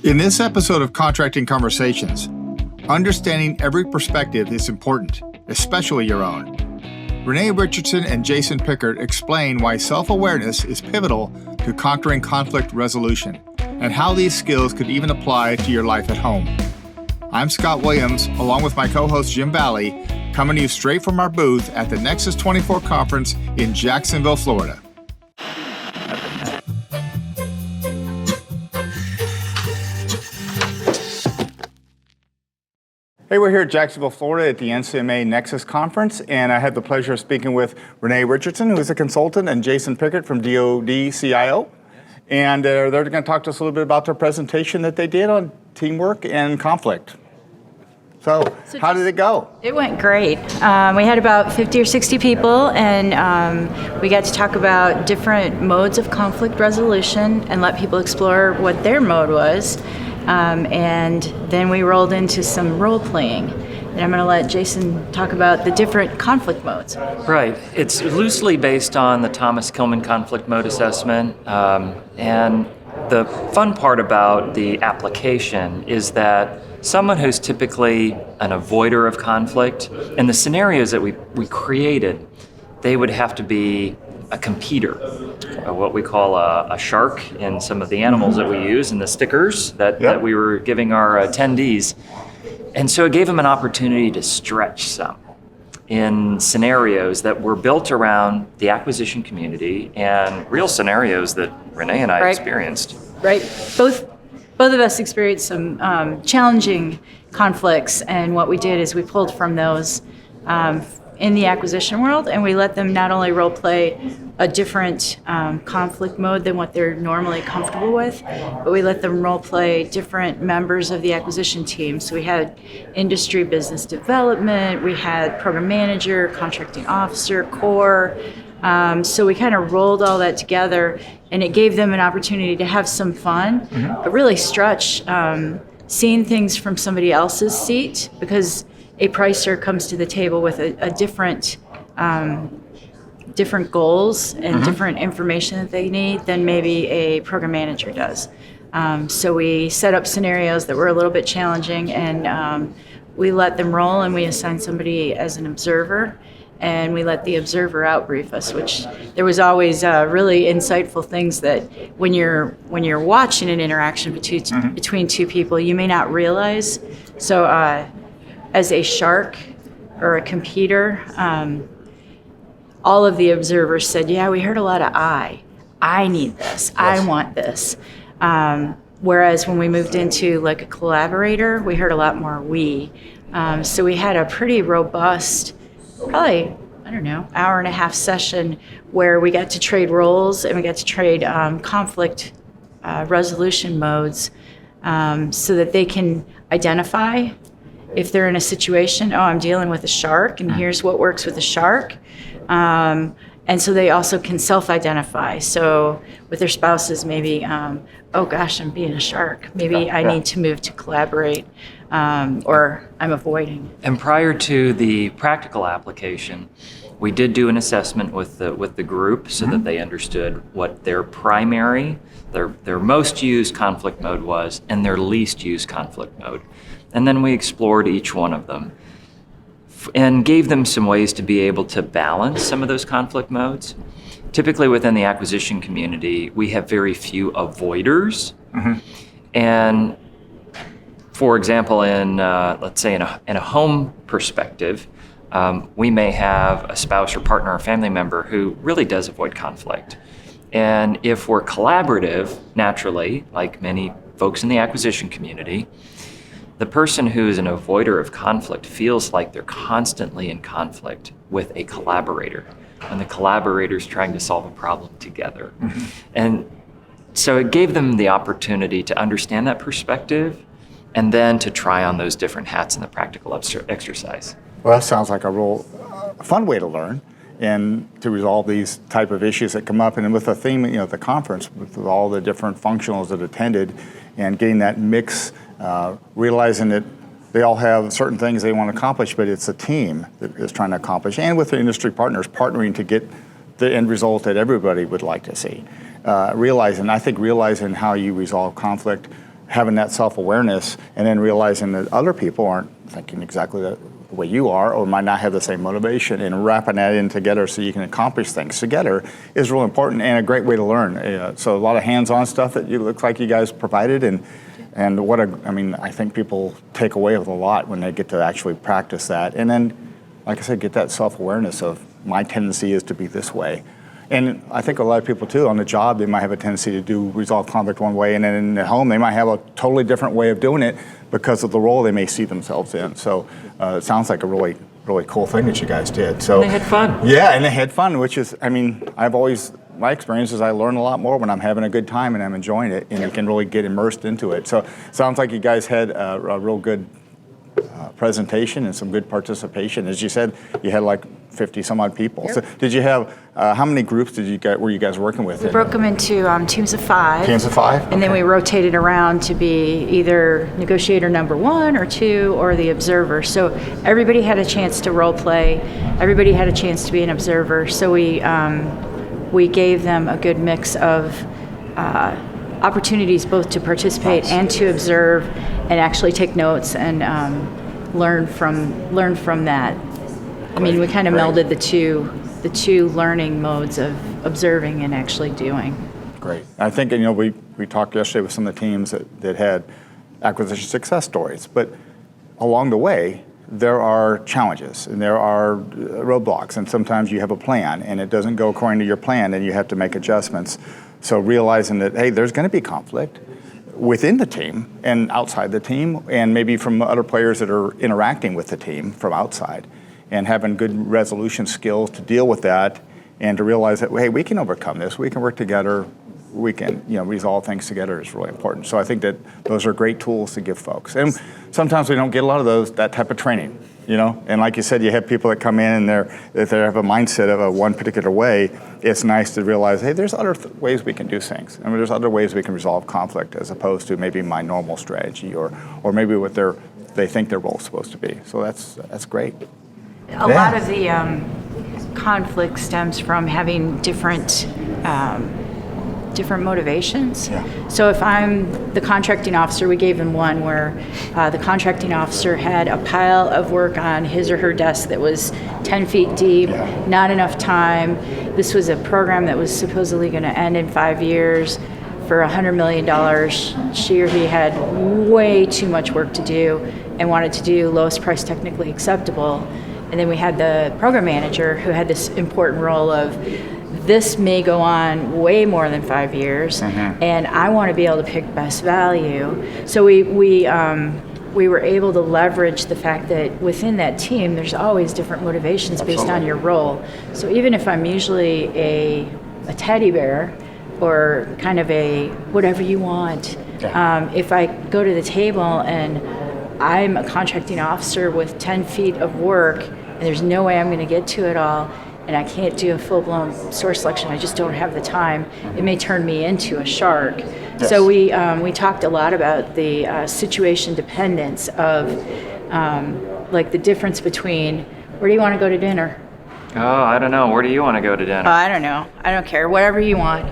In this episode of Contracting Conversations, understanding every perspective is important, especially your own. Renee Richardson and Jason Pickart explain why self-awareness is pivotal to conquering conflict resolution and how these skills could even apply to your life at home. I'm Scott Williams, along with my co-host Jim Valley, coming to you straight from our booth at the Nexus 24 conference in Jacksonville, Florida. Hey, we're here at Jacksonville, Florida at the NCMA Nexus conference, and I had the pleasure of speaking with Renee Richardson, who is a consultant, and Jason Pickart from DoD CIO. And they're going to talk to us a little bit about their presentation that they did on teamwork and conflict. So how did it go? It went great. We had about 50 or 60 people, and we got to talk about different modes of conflict resolution and let people explore what their mode was. And then we rolled into some role playing. And I'm going to let Jason talk about the different conflict modes. Right. It's loosely based on the Thomas Kilmann conflict mode assessment. And the fun part about the application is that someone who's typically an avoider of conflict, in the scenarios that we created, they would have to be a competitor, what we call a shark in some of the animals that we use in the stickers that we were giving our attendees. And so it gave them an opportunity to stretch some in scenarios that were built around the acquisition community and real scenarios that Renee and I experienced. Right. Both of us experienced some challenging conflicts, and what we did is we pulled from those in the acquisition world, and we let them not only role play a different conflict mode than what they're normally comfortable with, but we let them role play different members of the acquisition team. So we had industry business development, we had program manager, contracting officer, core. So we kind of rolled all that together, and it gave them an opportunity to have some fun, but really stretch seeing things from somebody else's seat, because a pricer comes to the table with a different goals and different information that they need than maybe a program manager does. So we set up scenarios that were a little bit challenging, and we let them roll, and we assigned somebody as an observer, and we let the observer outbrief us, which there was always really insightful things that when you're watching an interaction between two people, you may not realize. So as a shark or a competitor, all of the observers said, yeah, we heard a lot of I need this, yes. I want this. Whereas when we moved into like a collaborator, we heard a lot more we. So we had a pretty robust, probably, hour and a half session where we got to trade roles and we got to trade conflict resolution modes so that they can identify if they're in a situation, I'm dealing with a shark, and here's what works with a shark. And so they also can self-identify. So with their spouses, maybe, oh gosh, I'm being a shark. Maybe I need to move to collaborate, or I'm avoiding. And prior to the practical application, we did do an assessment with the group so that they understood what their primary, their most used conflict mode was, and their least used conflict mode. And then we explored each one of them and gave them some ways to be able to balance some of those conflict modes. Typically within the acquisition community, we have very few avoiders. And for example, let's say in a home perspective, we may have a spouse or partner or family member who really does avoid conflict. And if we're collaborative, naturally, like many folks in the acquisition community, the person who is an avoider of conflict feels like they're constantly in conflict with a collaborator, and the collaborator's trying to solve a problem together. And so it gave them the opportunity to understand that perspective and then to try on those different hats in the practical exercise. Well, that sounds like a real fun way to learn and to resolve these type of issues that come up. And with the theme, the conference, with all the different functionals that attended, and getting that mix, realizing that they all have certain things they want to accomplish, but it's a team that is trying to accomplish, and with the industry partners partnering to get the end result that everybody would like to see. Realizing how you resolve conflict having that self-awareness and then realizing that other people aren't thinking exactly the way you are or might not have the same motivation, and wrapping that in together so you can accomplish things together is real important and a great way to learn. So a lot of hands-on stuff that you look like you guys provided, and I think people take away with a lot when they get to actually practice that. And then, like I said, get that self-awareness of my tendency is to be this way. And I think a lot of people too, on the job, they might have a tendency to do resolve conflict one way, and then in the home, they might have a totally different way of doing it because of the role they may see themselves in. So it sounds like a really, really cool thing that you guys did. So they had fun. Yeah, and they had fun, which is, my experience is I learn a lot more when I'm having a good time and I'm enjoying it, and you can really get immersed into it. So it sounds like you guys had a real good presentation and some good participation. As you said, you had like 50 some odd people. Yep. So did you have, how many groups were you guys working with? We broke them into teams of 5. Teams of 5? And then we rotated around to be either negotiator number 1 or 2 or the observer. So everybody had a chance to role play. Everybody had a chance to be an observer. So we gave them a good mix of opportunities both to participate and to observe and actually take notes and learn from that. I mean, we kind of melded the two learning modes of observing and actually doing. Great. I think, we talked yesterday with some of the teams that had acquisition success stories, but along the way, there are challenges and there are roadblocks, and sometimes you have a plan and it doesn't go according to your plan and you have to make adjustments. So realizing that, hey, there's going to be conflict within the team and outside the team, and maybe from other players that are interacting with the team from outside, and having good resolution skills to deal with that and to realize that, hey, we can overcome this, we can work together, we can resolve things together is really important. So I think that those are great tools to give folks. And sometimes we don't get a lot of that type of training, And like you said, you have people that come in and if they have a mindset of one particular way, it's nice to realize, hey, there's other ways we can do things. There's other ways we can resolve conflict as opposed to maybe my normal strategy or maybe what they think their role is supposed to be. So that's great. A lot of the conflict stems from having different motivations. Yeah. So if I'm the contracting officer, we gave them one where the contracting officer had a pile of work on his or her desk that was 10 feet deep, not enough time. This was a program that was supposedly going to end in 5 years for $100 million. She or he had way too much work to do and wanted to do lowest price technically acceptable. And then we had the program manager who had this important role of, this may go on way more than 5 years, and I want to be able to pick best value. So we were able to leverage the fact that within that team, there's always different motivations based on your role. So even if I'm usually a teddy bear or kind of a whatever you want, if I go to the table and I'm a contracting officer with 10 feet of work and there's no way I'm going to get to it all, and I can't do a full-blown source selection, I just don't have the time, it may turn me into a shark. Yes. So we talked a lot about the situation dependence of like the difference between, where do you want to go to dinner? Oh, I don't know. Where do you want to go to dinner? I don't know. I don't care. Whatever you want.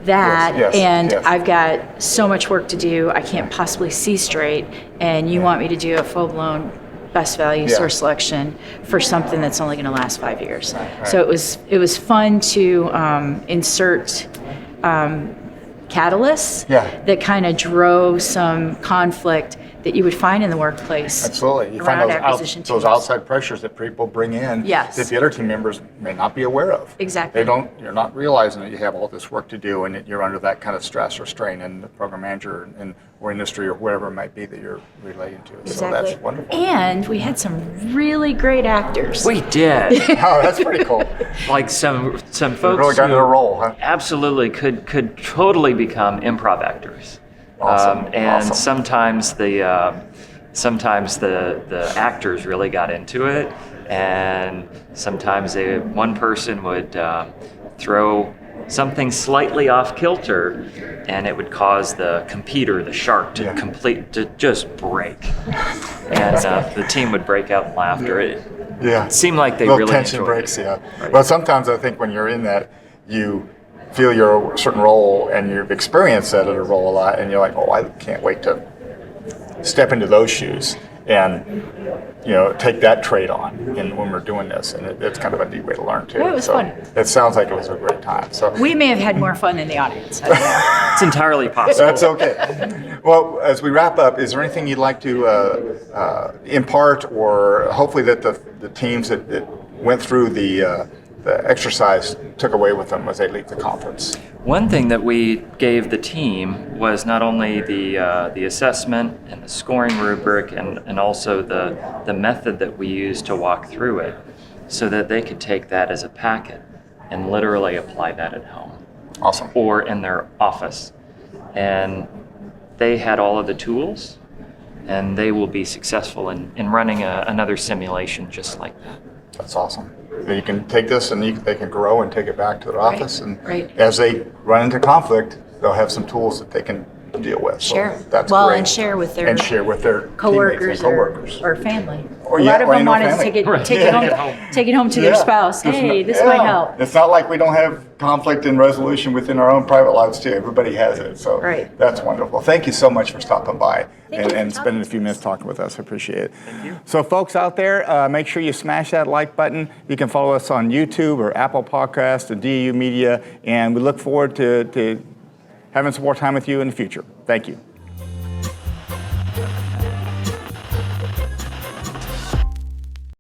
Yes. I've got so much work to do, I can't possibly see straight, and you want me to do a full-blown best value source selection for something that's only going to last 5 years. Right. So it was fun to insert catalysts that kind of drove some conflict that you would find in the workplace. Absolutely. You find those outside pressures that people bring in that the other team members may not be aware of. Exactly. You're not realizing that you have all this work to do and that you're under that kind of stress or strain, and the program manager or industry or whoever it might be that you're relating to. Exactly. So that's wonderful. And we had some really great actors. We did. Oh, that's pretty cool. Like some folks really got into a role, huh? Absolutely could totally become improv actors. Awesome. And sometimes the actors really got into it, and sometimes one person would throw something slightly off kilter, and it would cause the computer, the shark, to just break, and the team would break out in laughter. It seemed like they really tension enjoyed breaks. it. Yeah. Right. Well, sometimes I think when you're in that, you feel you're a certain role and you've experienced that other role a lot, and you're like, oh, I can't wait to step into those shoes and take that trade on when we're doing this, and it's kind of a neat way to learn too. Yeah, it was fun. It sounds like it was a great time. So We may have had more fun than the audience. I don't know. It's entirely possible. that's okay. Well, as we wrap up, is there anything you'd like to impart, or hopefully that the teams that went through the exercise took away with them as they leave the conference? One thing that we gave the team was not only the assessment and the scoring rubric and also the method that we used to walk through it, so that they could take that as a packet and literally apply that at home. Awesome. Or in their office. And they had all of the tools, and they will be successful in running another simulation just like that. That's awesome. You can take this and they can grow and take it back to their office, and right. as they run into conflict, they'll have some tools that they can deal with. Share. So that's well, great. And share with their coworkers coworkers or family. Or, a lot of them wanted to family. take it home to their spouse. Hey, this might help. It's not like we don't have conflict and resolution within our own private lives too. Everybody has it. So Right. that's wonderful. Thank you so much for stopping by Thank you and for spending a few minutes talking with us. I appreciate it. Thank you. So folks out there, make sure you smash that like button. You can follow us on YouTube or Apple Podcasts or DAU Media, and we look forward to having some more time with you in the future. Thank you.